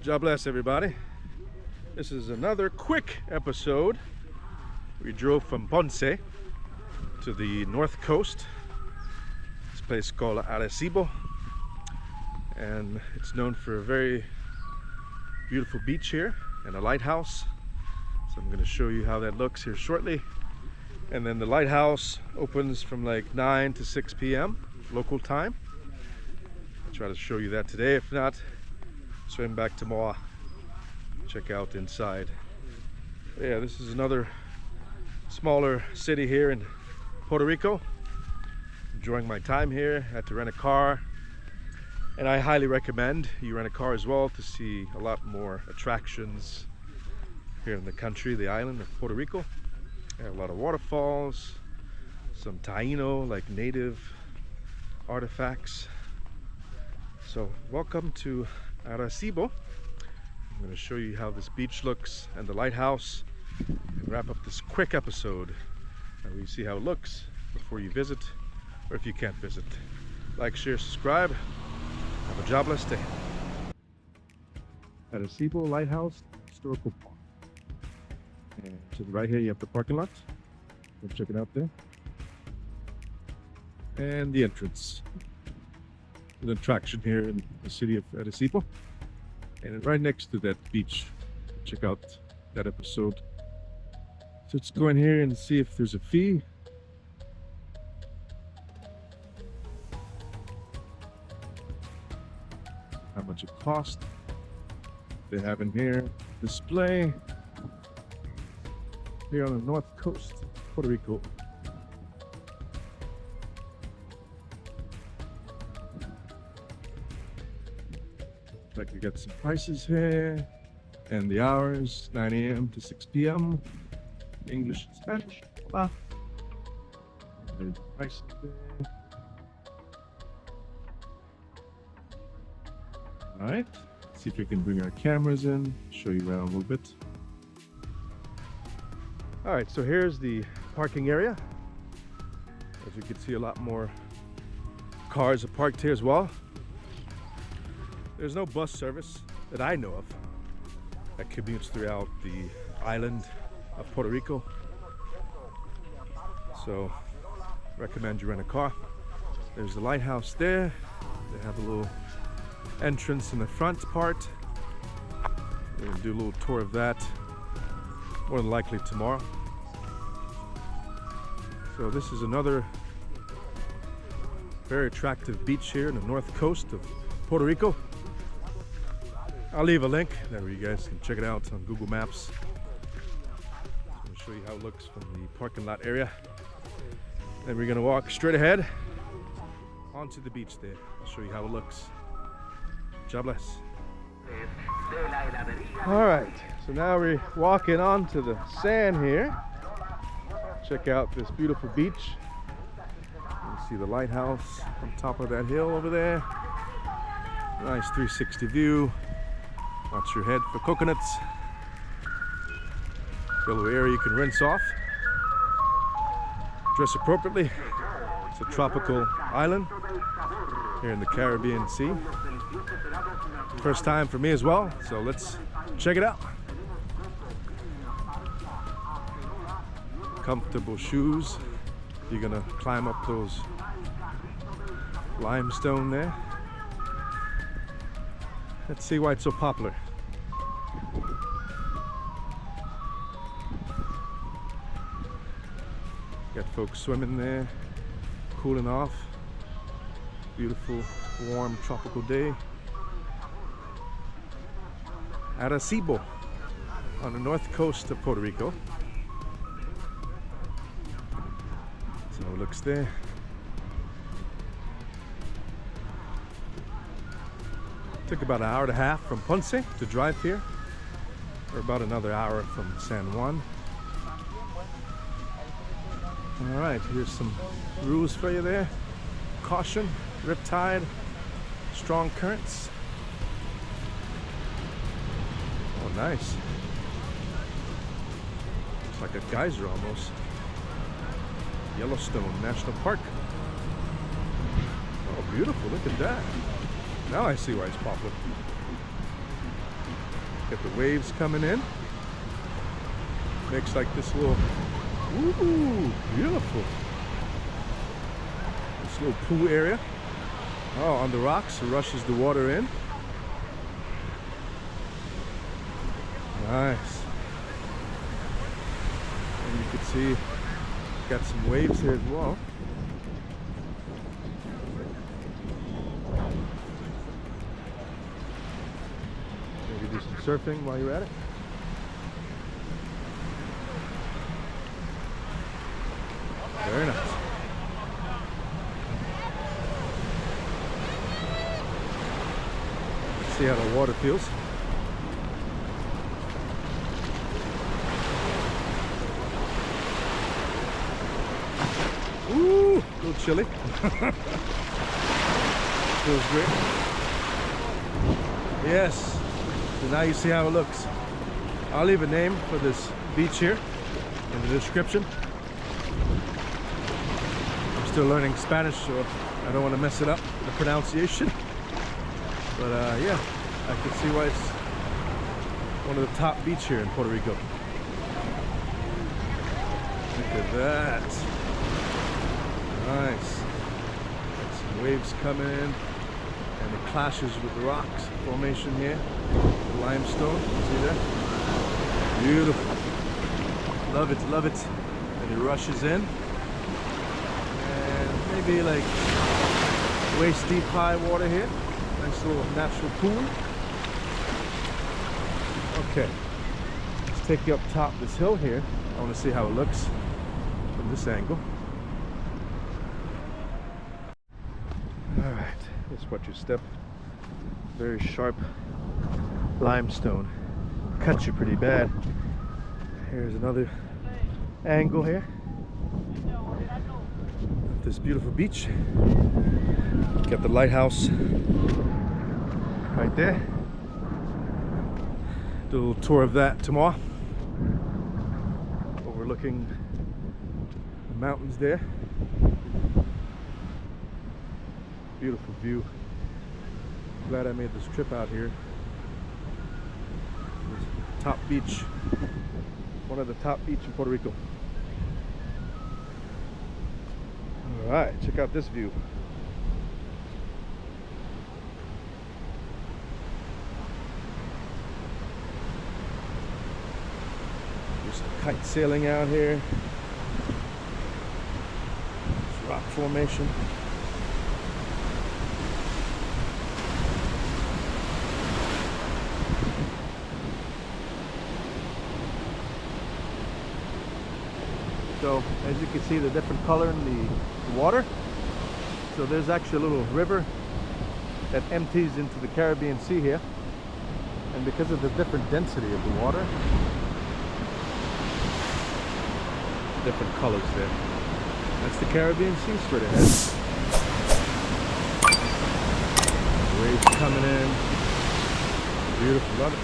God bless everybody. This is another quick episode. We drove from Ponce to the north coast. This place called Arecibo, and it's known for a very beautiful beach here and a lighthouse. So I'm going to show you how that looks here shortly. And then the lighthouse opens from like 9 to 6 p.m. local time. I'll try to show you that today. If not, swim back tomorrow, check out inside. But yeah, this is another smaller city here in Puerto Rico. Enjoying my time here. Had to rent a car, and I highly recommend you rent a car as well to see a lot more attractions here in the country, the island of Puerto Rico. They have a lot of waterfalls, some Taino, like native artifacts. So welcome to Arecibo. I'm going to show you how this beach looks and the lighthouse, and wrap up this quick episode. And we see how it looks before you visit, or if you can't visit. Like, share, subscribe. Have a jobless day. Arecibo Lighthouse Historical Park. And to the right here you have the parking lot. Go check it out there. And the entrance. An attraction here in the city of Arecibo, and right next to that beach. Check out that episode. So let's go in here and see if there's a fee. How much it costs. They have in here display here on the north coast of Puerto Rico. Like, we got some prices here, and the hours 9 a.m. to 6 p.m. English and Spanish. Hola. There's the prices there. All right, see if we can bring our cameras in, show you around a little bit. All right, so here's the parking area. As you can see, a lot more cars are parked here as well. There's no bus service that I know of that commutes throughout the island of Puerto Rico. So recommend you rent a car. There's the lighthouse there. They have a little entrance in the front part. We're gonna do a little tour of that, more than likely tomorrow. So this is another very attractive beach here in the north coast of Puerto Rico. I'll leave a link there where you guys can check it out on Google Maps. I'm going to show you how it looks from the parking lot area. Then we're going to walk straight ahead onto the beach there. I'll show you how it looks. God bless. Alright, so now we're walking onto the sand here. Check out this beautiful beach. You can see the lighthouse on top of that hill over there. Nice 360 view. Watch your head for coconuts. Got a little area you can rinse off. Dress appropriately. It's a tropical island here in the Caribbean Sea. First time for me as well, so let's check it out. Comfortable shoes. You're gonna climb up those limestone there. Let's see why it's so popular. Got folks swimming there, cooling off. Beautiful, warm, tropical day. Arecibo, on the north coast of Puerto Rico. So it looks there. Took about an hour and a half from Ponce to drive here, or about another hour from San Juan. All right, here's some rules for you there. Caution, riptide, strong currents. Oh, nice. It's like a geyser almost. Yellowstone National Park. Oh, beautiful, look at that. Now I see why it's popular. Get the waves coming in. Makes like this little, ooh, beautiful. This little pool area. Oh, on the rocks, it rushes the water in. Nice. And you can see, got some waves here as well. Maybe do some surfing while you're at it. Very nice. Let's see how the water feels. Ooh, a little chilly. Feels great. Yes. So now you see how it looks. I'll leave a name for this beach here in the description. I'm still learning Spanish, so I don't want to mess it up, the pronunciation. But yeah, I can see why it's one of the top beaches here in Puerto Rico. Look at that. Nice. Got some waves coming in, and it clashes with the rocks formation here. The limestone, see that? Beautiful. Love it, love it. And it rushes in. And maybe like waist deep high water here. Nice little natural pool. Okay. Let's take you up top this hill here. I want to see how it looks from this angle. Alright, let's watch your step. Very sharp limestone. Cuts you pretty bad. Here's another angle here. This beautiful beach. Got the lighthouse right there. Do a little tour of that tomorrow. Overlooking the mountains there. Beautiful view. Glad I made this trip out here. This top beach. One of the top beaches in Puerto Rico. Alright, check out this view. There's some kite sailing out here. This rock formation. So as you can see, the different color in the water. So there's actually a little river that empties into the Caribbean Sea here. And because of the different density of the water, different colors there. That's the Caribbean Sea straight ahead. Waves coming in. Beautiful, love it.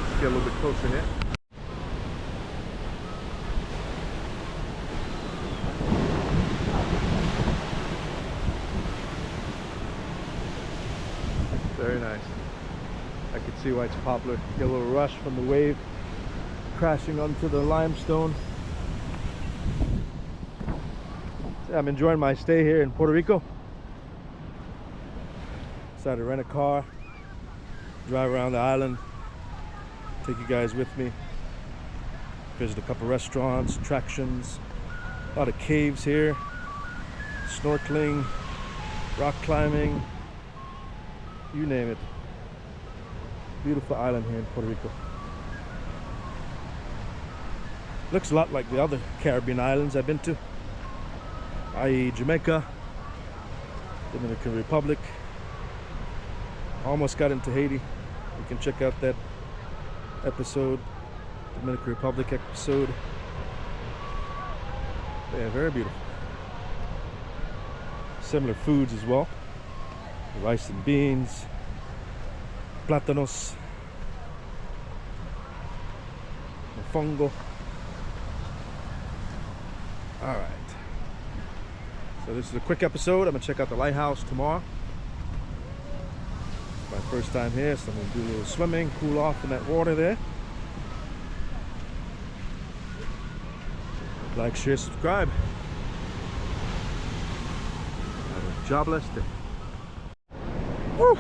Let's get a little bit closer here. Very nice. I can see why it's popular. Get a little rush from the wave crashing onto the limestone. I'm enjoying my stay here in Puerto Rico. Decided to rent a car, drive around the island, take you guys with me, visit a couple restaurants, attractions, a lot of caves here, snorkeling, rock climbing, you name it. Beautiful island here in Puerto Rico. Looks a lot like the other Caribbean islands I've been to, i.e. Jamaica, Dominican Republic. Almost got into Haiti. You can check out that episode, Dominican Republic episode. Yeah, very beautiful. Similar foods as well. Rice and beans, plátanos, mofongo. All right. So this is a quick episode. I'm gonna check out the lighthouse tomorrow. It's my first time here, so I'm gonna do a little swimming, cool off in that water there. Like, share, subscribe. Have a jobless day. Woo!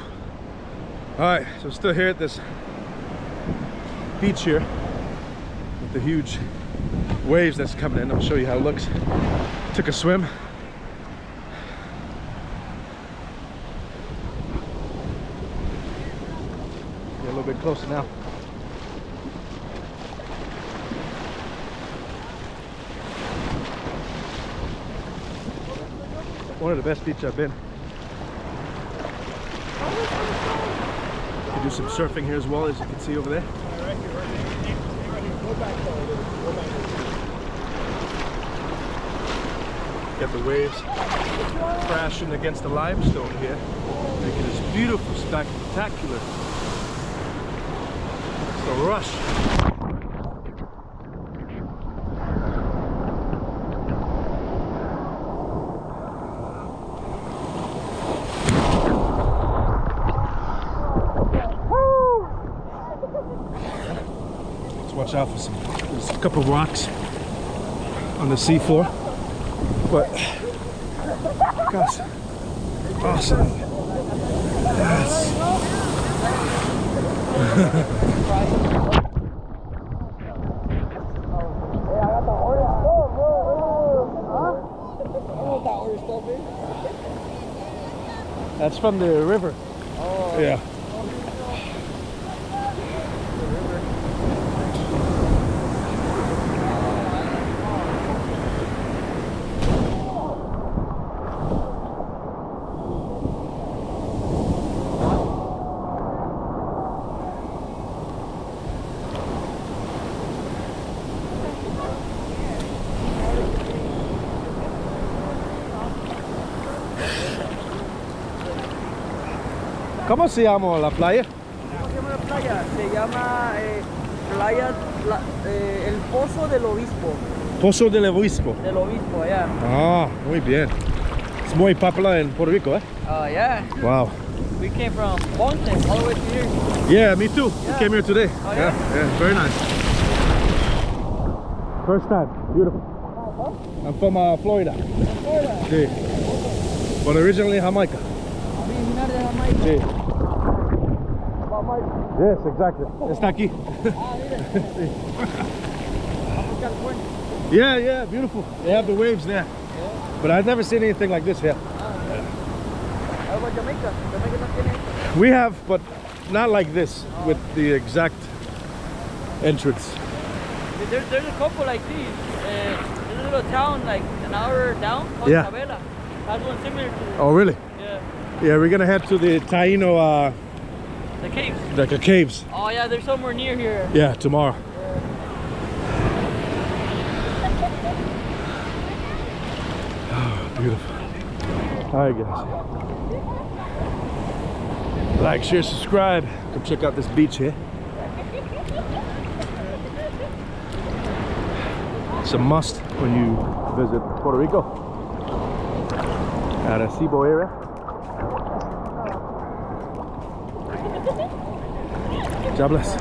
Alright, so still here at this beach here with the huge waves that's coming in. I'll show you how it looks. Took a swim. Get a little bit closer now. One of the best beaches I've been. You can do some surfing here as well, as you can see over there. Got the waves crashing against the limestone here, making this beautiful, spectacular. It's a rush. Watch out for there's a couple of rocks on the seafloor, but gosh, awesome. Yes. That's from the river. Oh. Yeah. ¿Cómo se llama la playa? ¿Cómo se llama la playa? Se llama playa el Pozo del Obispo. Pozo del Obispo. Del Obispo, yeah. Ah, muy bien. It's muy popular in Puerto Rico, eh? Oh, yeah. Wow. We came from Ponce all the way to here. Yeah, me too. Yeah. We came here today. Oh, yeah? Yeah, very nice. First time. Beautiful. I'm from Florida. Florida. Sí. But originally Jamaica. Original de Jamaica. Sí. Jamaica. Yes, exactly. Está aquí. Sí. Vamos a California. Yeah, beautiful. They have the waves there. Yeah. But I've never seen anything like this here. How about Jamaica? Jamaica no tiene esto. We have, but not like this, with the exact entrance. There's a couple like these. There's a little town like an hour down called Yeah. Isabela. Has one similar to this. Oh, really? Yeah. Yeah, we're gonna head to the Taino, The caves. like the caves. Oh yeah, they're somewhere near here. Yeah, tomorrow. Oh, beautiful. All right, guys. Like, share, subscribe. Come check out this beach here. It's a must when you visit Puerto Rico. Arecibo area. God bless.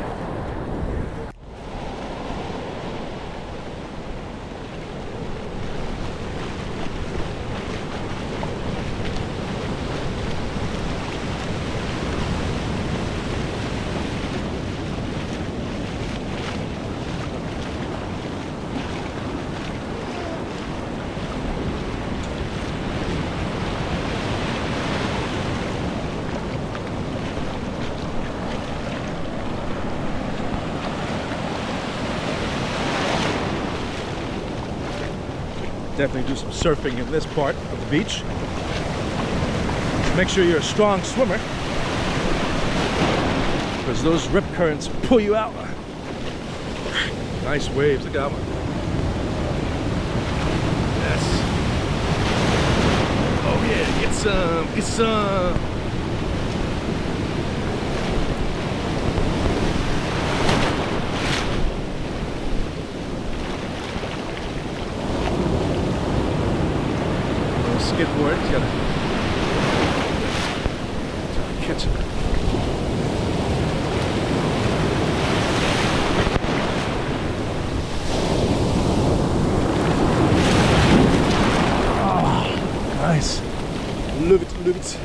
Definitely do some surfing in this part of the beach. Make sure you're a strong swimmer, because those rip currents pull you out. Nice waves, look at that one. Yes. Oh yeah, get some, get some. Skidboard, you gotta catch it. Oh, nice. Love it, love it.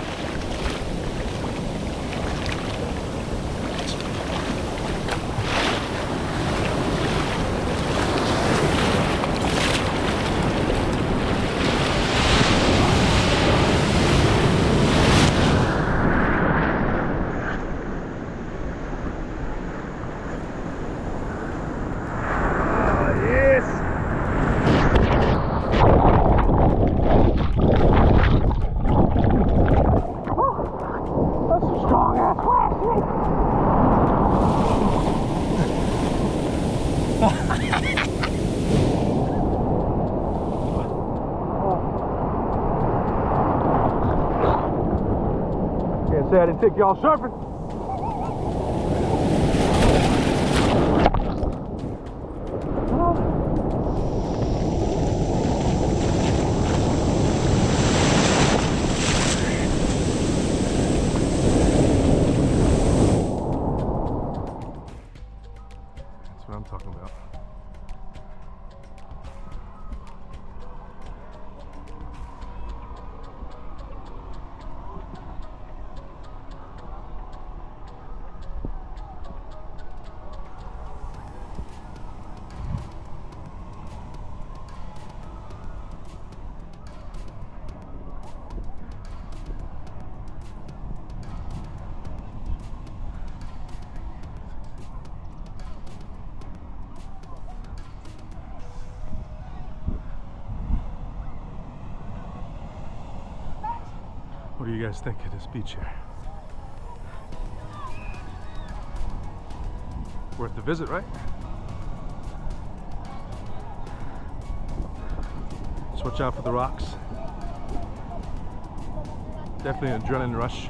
Can't say I didn't take y'all surfing. That's what I'm talking about. What do you guys think of this beach here? Worth the visit, right? Just watch out for the rocks. Definitely an adrenaline rush.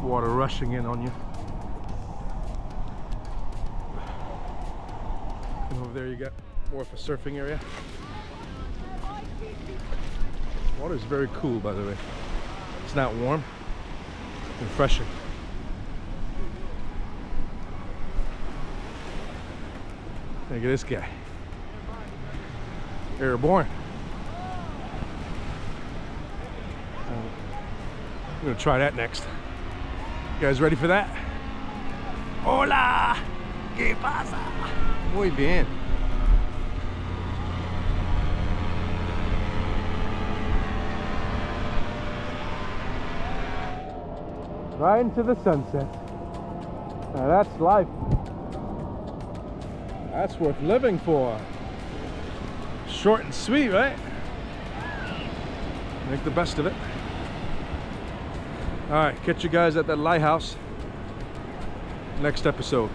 Water rushing in on you. And over there you got more of a surfing area. Water is very cool, by the way. It's not warm, refreshing. Look at this guy. Airborne. I'm gonna try that next. You guys ready for that? Hola! ¿Qué pasa? Muy bien. Right into the sunset. Now that's life. That's worth living for. Short and sweet, right? Make the best of it. All right, catch you guys at that lighthouse next episode.